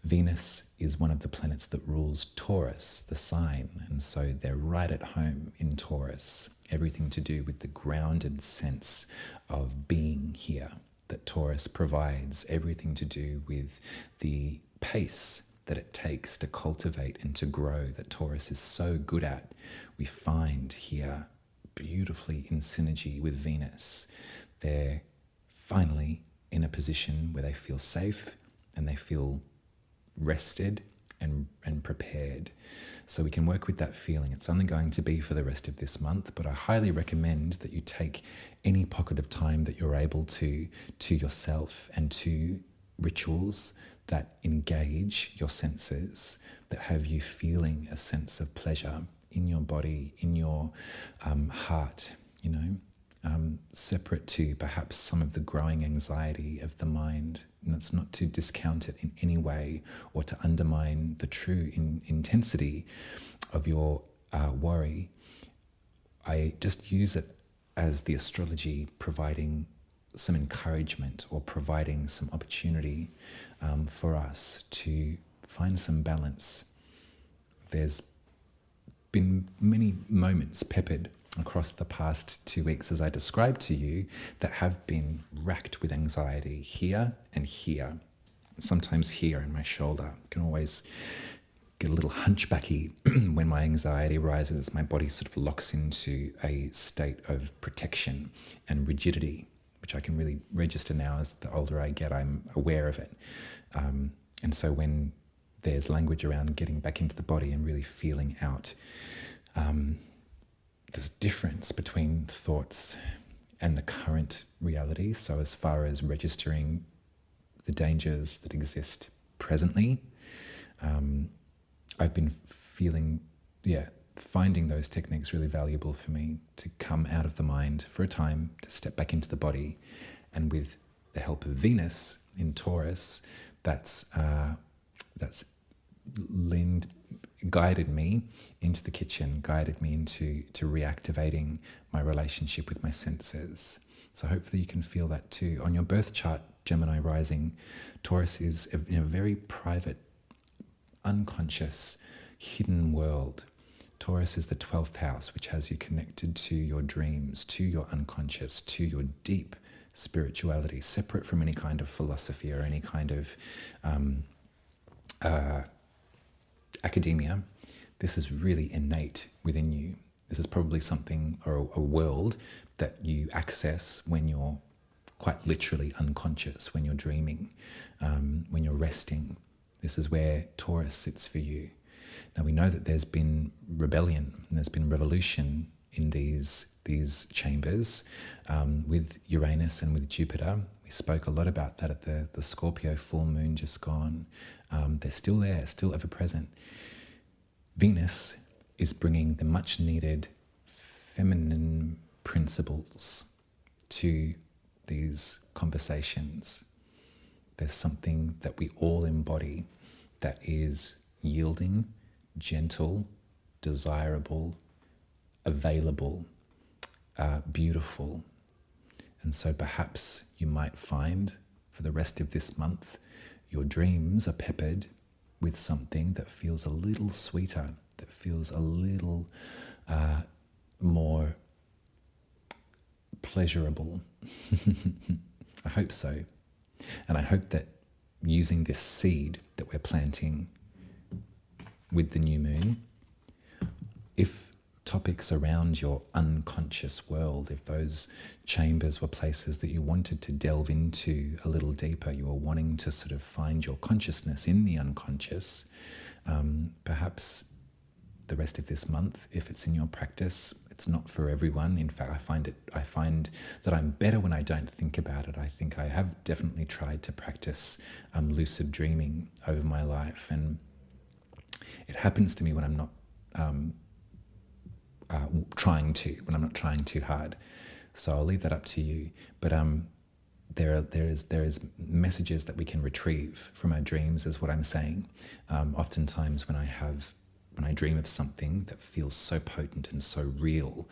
Venus is one of the planets that rules Taurus, the sign, and so they're right at home in Taurus. Everything to do with the grounded sense of being here that Taurus provides, everything to do with the pace that it takes to cultivate and to grow that Taurus is so good at. We find here beautifully in synergy with Venus. They're finally in a position where they feel safe and they feel rested and prepared. So we can work with that feeling. It's only going to be for the rest of this month, but I highly recommend that you take any pocket of time that you're able to yourself and to rituals that engage your senses, that have you feeling a sense of pleasure in your body, in your heart, separate to perhaps some of the growing anxiety of the mind. And it's not to discount it in any way or to undermine the true intensity of your worry. I just use it as the astrology providing some encouragement or providing some opportunity for us to find some balance. There's been many moments peppered across the past 2 weeks, as I described to you, that have been racked with anxiety here and here. Sometimes here in my shoulder. I can always get a little hunchbacky when my anxiety rises. My body sort of locks into a state of protection and rigidity, which I can really register now. As the older I get, I'm aware of it. And so when there's language around getting back into the body and really feeling out this difference between thoughts and the current reality. So as far as registering the dangers that exist presently, I've been finding those techniques really valuable for me to come out of the mind for a time, to step back into the body. And with the help of Venus in Taurus, that's guided me into the kitchen, guided me into reactivating my relationship with my senses. So hopefully you can feel that too. On your birth chart, Gemini Rising, Taurus is in a very private, unconscious, hidden world. Taurus is the 12th house, which has you connected to your dreams, to your unconscious, to your deep spirituality, separate from any kind of philosophy or any kind of academia. This is really innate within you. This is probably something or a world that you access when you're quite literally unconscious, when you're dreaming, when you're resting. This is where Taurus sits for you. Now we know that there's been rebellion and there's been revolution in these chambers with Uranus and with Jupiter. We spoke a lot about that at the Scorpio full moon just gone. They're still there, still ever present. Venus is bringing the much needed feminine principles to these conversations. There's something that we all embody that is yielding, gentle, desirable, available, beautiful. And so perhaps you might find for the rest of this month, your dreams are peppered with something that feels a little sweeter, that feels a little more pleasurable. I hope so. And I hope that using this seed that we're planting with the new moon, if topics around your unconscious world, if those chambers were places that you wanted to delve into a little deeper, you were wanting to sort of find your consciousness in the unconscious, perhaps the rest of this month, if it's in your practice, it's not for everyone. In fact, I find that I'm better when I don't think about it. I think I have definitely tried to practice lucid dreaming over my life, and it happens to me when I'm not trying too hard. So I'll leave that up to you. But there is messages that we can retrieve from our dreams, is what I'm saying. Oftentimes when I dream of something that feels so potent and so real,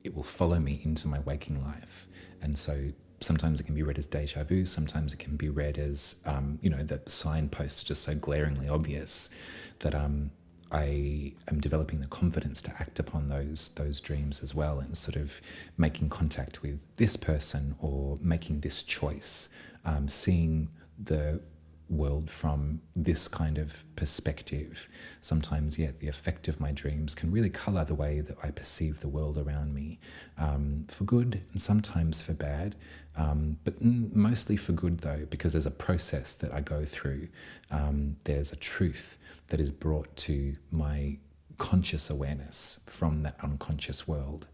it will follow me into my waking life. And so sometimes it can be read as deja vu. Sometimes it can be read as, the signposts are just so glaringly obvious that I am developing the confidence to act upon those dreams as well, and sort of making contact with this person or making this choice, seeing the world from this kind of perspective. Sometimes, the effect of my dreams can really colour the way that I perceive the world around me, for good and sometimes for bad, but mostly for good though, because there's a process that I go through. There's a truth that is brought to my conscious awareness from that unconscious world.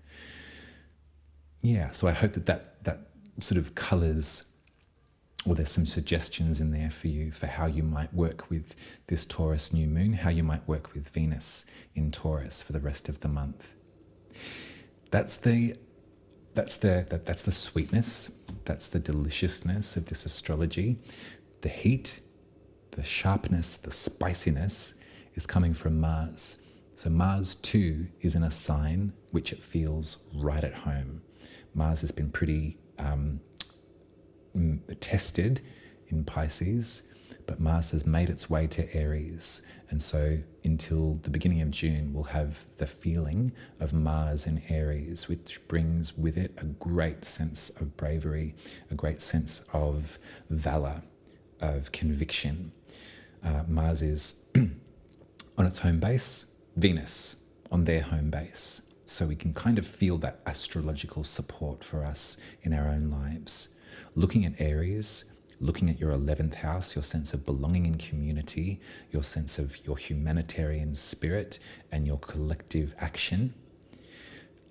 So I hope that sort of colours, or there's some suggestions in there for you for how you might work with this Taurus new moon, how you might work with Venus in Taurus for the rest of the month. That's the that's the sweetness, that's the deliciousness of this astrology. The heat, the sharpness, the spiciness is coming from Mars. So Mars too is in a sign which it feels right at home. Mars has been pretty tested in Pisces, but Mars has made its way to Aries. And so until the beginning of June, we'll have the feeling of Mars in Aries, which brings with it a great sense of bravery, a great sense of valor, of conviction. Mars is on its home base, Venus on their home base. So we can kind of feel that astrological support for us in our own lives. Looking at Aries, looking at your 11th house, your sense of belonging in community, your sense of your humanitarian spirit and your collective action.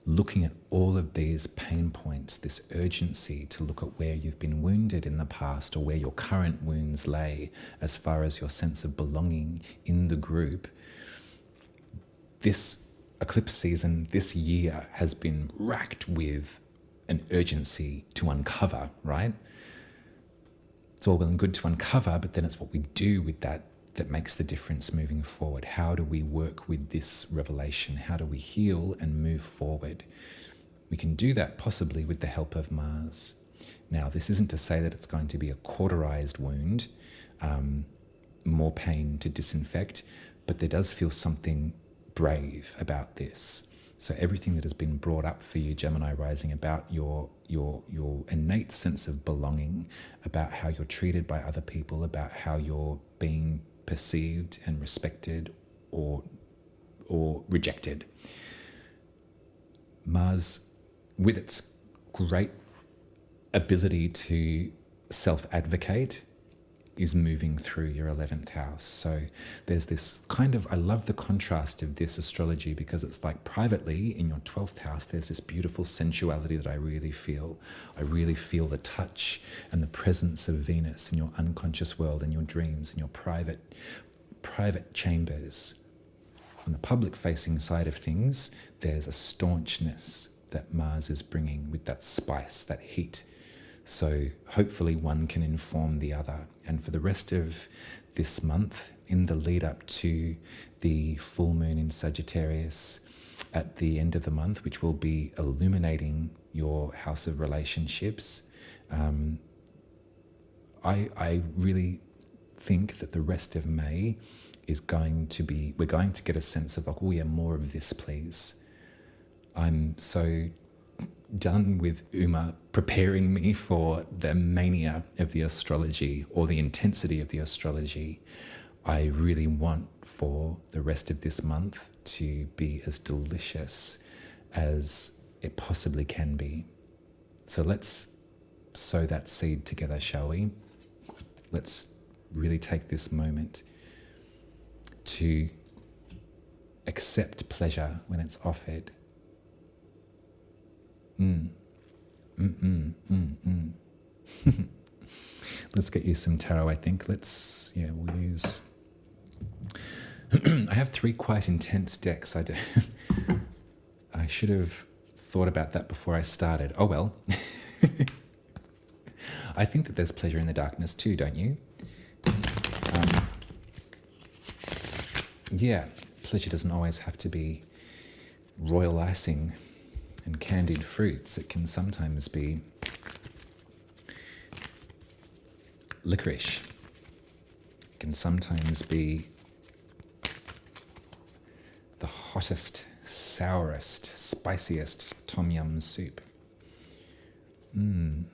Looking at all of these pain points, this urgency to look at where you've been wounded in the past or where your current wounds lay as far as your sense of belonging in the group. This eclipse season, this year, has been racked with an urgency to uncover, right? It's all well and good to uncover, but then it's what we do with that that makes the difference moving forward. How do we work with this revelation? How do we heal and move forward? We can do that possibly with the help of Mars. Now, this isn't to say that it's going to be a cauterized wound, more pain to disinfect, but there does feel something brave about this. So everything that has been brought up for you, Gemini Rising, about your innate sense of belonging, about how you're treated by other people, about how you're being perceived and respected or rejected. Mars, with its great ability to self-advocate, is moving through your 11th house. So there's this kind of, I love the contrast of this astrology because it's like privately in your 12th house, there's this beautiful sensuality that I really feel. I really feel the touch and the presence of Venus in your unconscious world and your dreams and your private chambers. On the public facing side of things, there's a staunchness that Mars is bringing with that spice, that heat. So hopefully one can inform the other. And for the rest of this month, in the lead up to the full moon in Sagittarius at the end of the month, which will be illuminating your house of relationships, I really think that the rest of May is going to be, we're going to get a sense of like, oh yeah, more of this, please. I'm so done with Uma preparing me for the mania of the astrology or the intensity of the astrology. I really want for the rest of this month to be as delicious as it possibly can be. So let's sow that seed together, shall we? Let's really take this moment to accept pleasure when it's offered. Let's get you some tarot, I think. We'll use... I have 3 quite intense decks. I should have thought about that before I started. Oh well. I think that there's pleasure in the darkness too, don't you? Pleasure doesn't always have to be royal icing and candied fruits. It can sometimes be licorice. It can sometimes be the hottest, sourest, spiciest tom yum soup. Can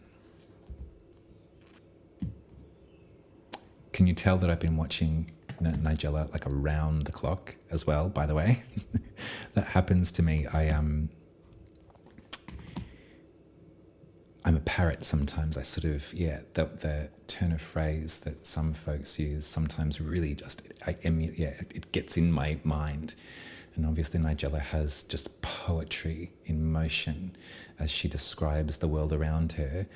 you tell that I've been watching Nigella like around the clock as well, by the way? That happens to me. I'm a parrot sometimes. I sort of, the turn of phrase that some folks use sometimes really just, it gets in my mind. And obviously Nigella has just poetry in motion as she describes the world around her.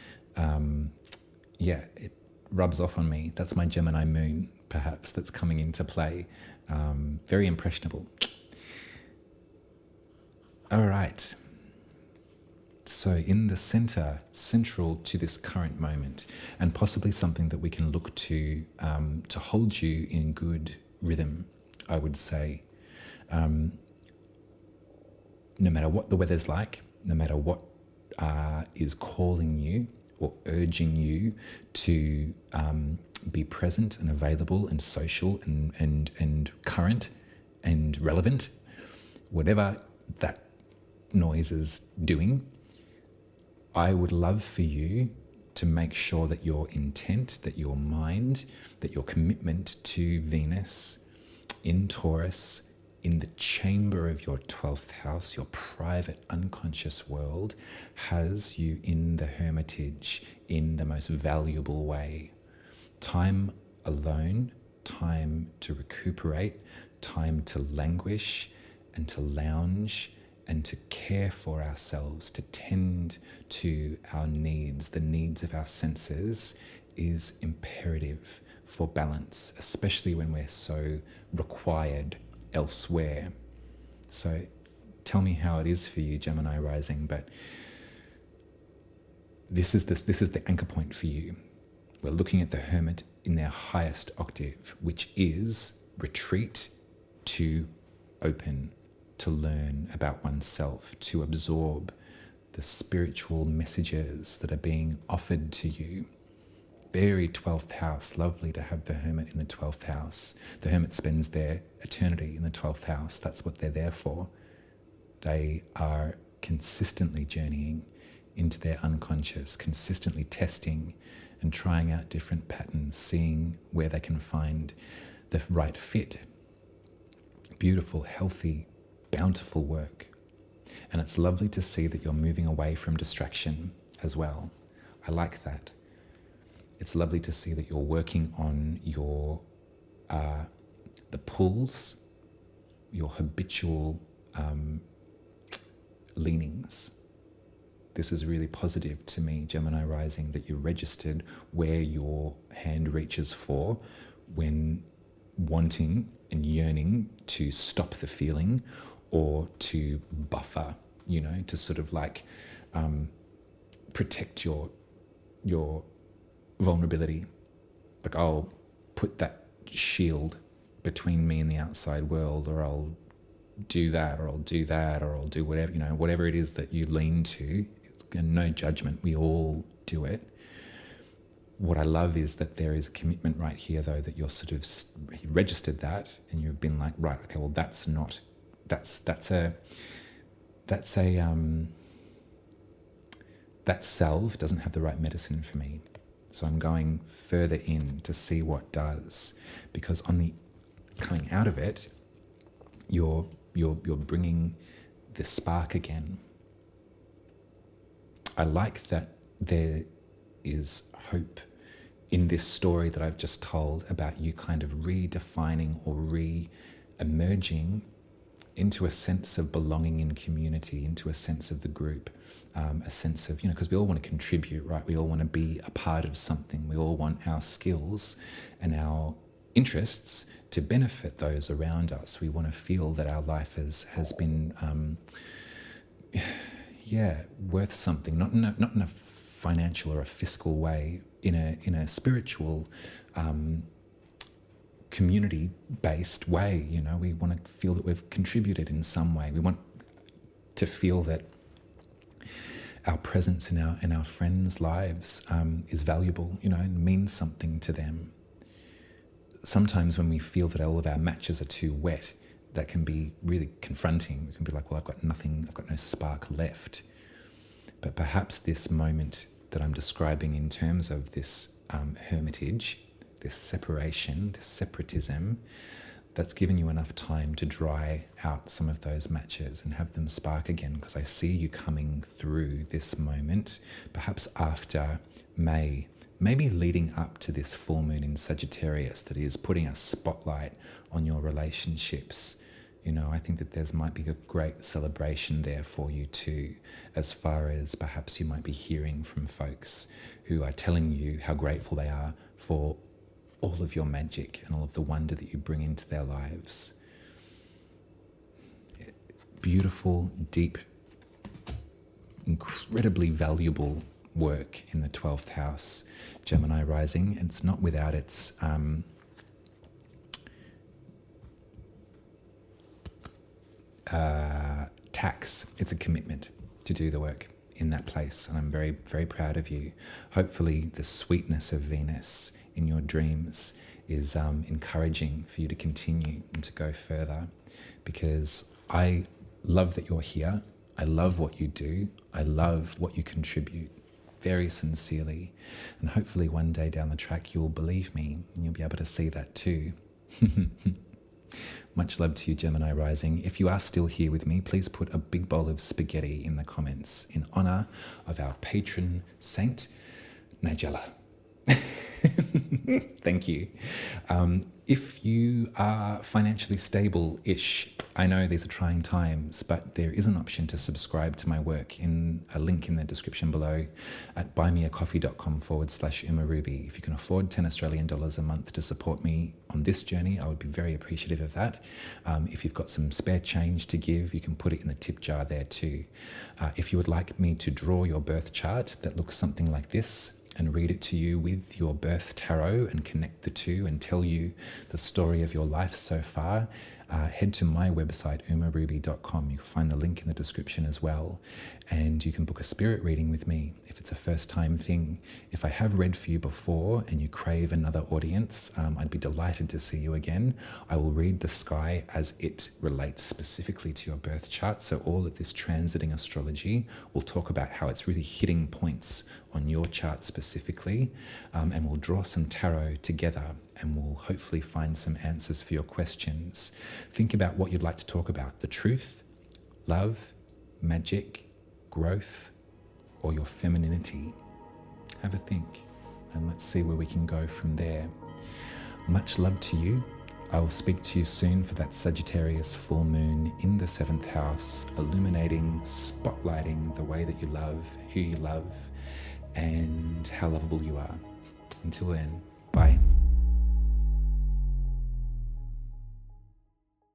It rubs off on me. That's my Gemini moon, perhaps, that's coming into play. Very impressionable. All right. So So in the central to this current moment, and possibly something that we can look to hold you in good rhythm, I would say, no matter what the weather's like, no matter what is calling you or urging you to be present and available and social and current and relevant, whatever that noise is doing, I would love for you to make sure that your intent, that your mind, that your commitment to Venus in Taurus, in the chamber of your 12th house, your private unconscious world, has you in the hermitage in the most valuable way. Time alone, time to recuperate, time to languish and to lounge and to care for ourselves, to tend to our needs, the needs of our senses, is imperative for balance, especially when we're so required elsewhere. So tell me how it is for you, Gemini Rising, but this is the anchor point for you. We're looking at the Hermit in their highest octave, which is retreat to open, to learn about oneself, to absorb the spiritual messages that are being offered to you. Very 12th house, lovely to have the Hermit in the 12th house. The Hermit spends their eternity in the 12th house. That's what they're there for. They are consistently journeying into their unconscious, consistently testing and trying out different patterns, seeing where they can find the right fit. Beautiful, healthy, bountiful work. And it's lovely to see that you're moving away from distraction as well. I like that. It's lovely to see that you're working on your the pulls, your habitual leanings. This is really positive to me, Gemini Rising, that you registered where your hand reaches for when wanting and yearning to stop the feeling or to buffer, to sort of like protect your vulnerability. Like, I'll put that shield between me and the outside world, or I'll do that, or I'll do that, or I'll do whatever, whatever it is that you lean to. And no judgment, we all do it. What I love is that there is a commitment right here, though, that you're sort of registered that, and you've been like, right, okay, well, that salve doesn't have the right medicine for me. So I'm going further in to see what does, because on the coming out of it, you're bringing the spark again. I like that there is hope in this story that I've just told about you kind of redefining or re-emerging into a sense of belonging in community, into a sense of the group, a sense of, because we all want to contribute, right? We all want to be a part of something. We all want our skills and our interests to benefit those around us. We want to feel that our life has been worth something, not in a financial or a fiscal way, in a spiritual, community-based way. We want to feel that we've contributed in some way. We want to feel that our presence in our friends' lives is valuable, and means something to them. Sometimes when we feel that all of our matches are too wet, that can be really confronting. We can be like, well, I've got nothing, I've got no spark left. But perhaps this moment that I'm describing in terms of this hermitage, this separation, this separatism, that's given you enough time to dry out some of those matches and have them spark again, because I see you coming through this moment, perhaps after May, maybe leading up to this full moon in Sagittarius that is putting a spotlight on your relationships. I think that there might be a great celebration there for you too, as far as perhaps you might be hearing from folks who are telling you how grateful they are for all of your magic and all of the wonder that you bring into their lives. Beautiful, deep incredibly valuable work in the 12th house, Gemini Rising. It's not without its tax. It's a commitment to do the work in that place, and I'm very, very proud of you. Hopefully the sweetness of Venus in your dreams is encouraging for you to continue and to go further, because I love that you're here. I love what you do. I love what you contribute, very sincerely. And hopefully one day down the track, you'll believe me and you'll be able to see that too. Much love to you, Gemini Rising. If you are still here with me, please put a big bowl of spaghetti in the comments in honor of our patron saint, Nigella. Thank you. If you are financially stable-ish, I know these are trying times, but there is an option to subscribe to my work in a link in the description below at buymeacoffee.com/umaruby. If you can afford 10 Australian dollars a month to support me on this journey, I would be very appreciative of that. If you've got some spare change to give, you can put it in the tip jar there too. If you would like me to draw your birth chart that looks something like this, and read it to you with your birth tarot and connect the two and tell you the story of your life so far, head to my website, umaruby.com. You'll find the link in the description as well. And you can book a spirit reading with me if it's a first time thing. If I have read for you before and you crave another audience, I'd be delighted to see you again. I will read the sky as it relates specifically to your birth chart. So all of this transiting astrology, we'll talk about how it's really hitting points on your chart specifically, and we'll draw some tarot together and we'll hopefully find some answers for your questions. Think about what you'd like to talk about: the truth, love, magic, growth, or your femininity. Have a think and let's see where we can go from there. Much love to you. I will speak to you soon for that Sagittarius full moon in the 7th house, illuminating, spotlighting the way that you love, who you love, and how lovable you are. Until then, bye.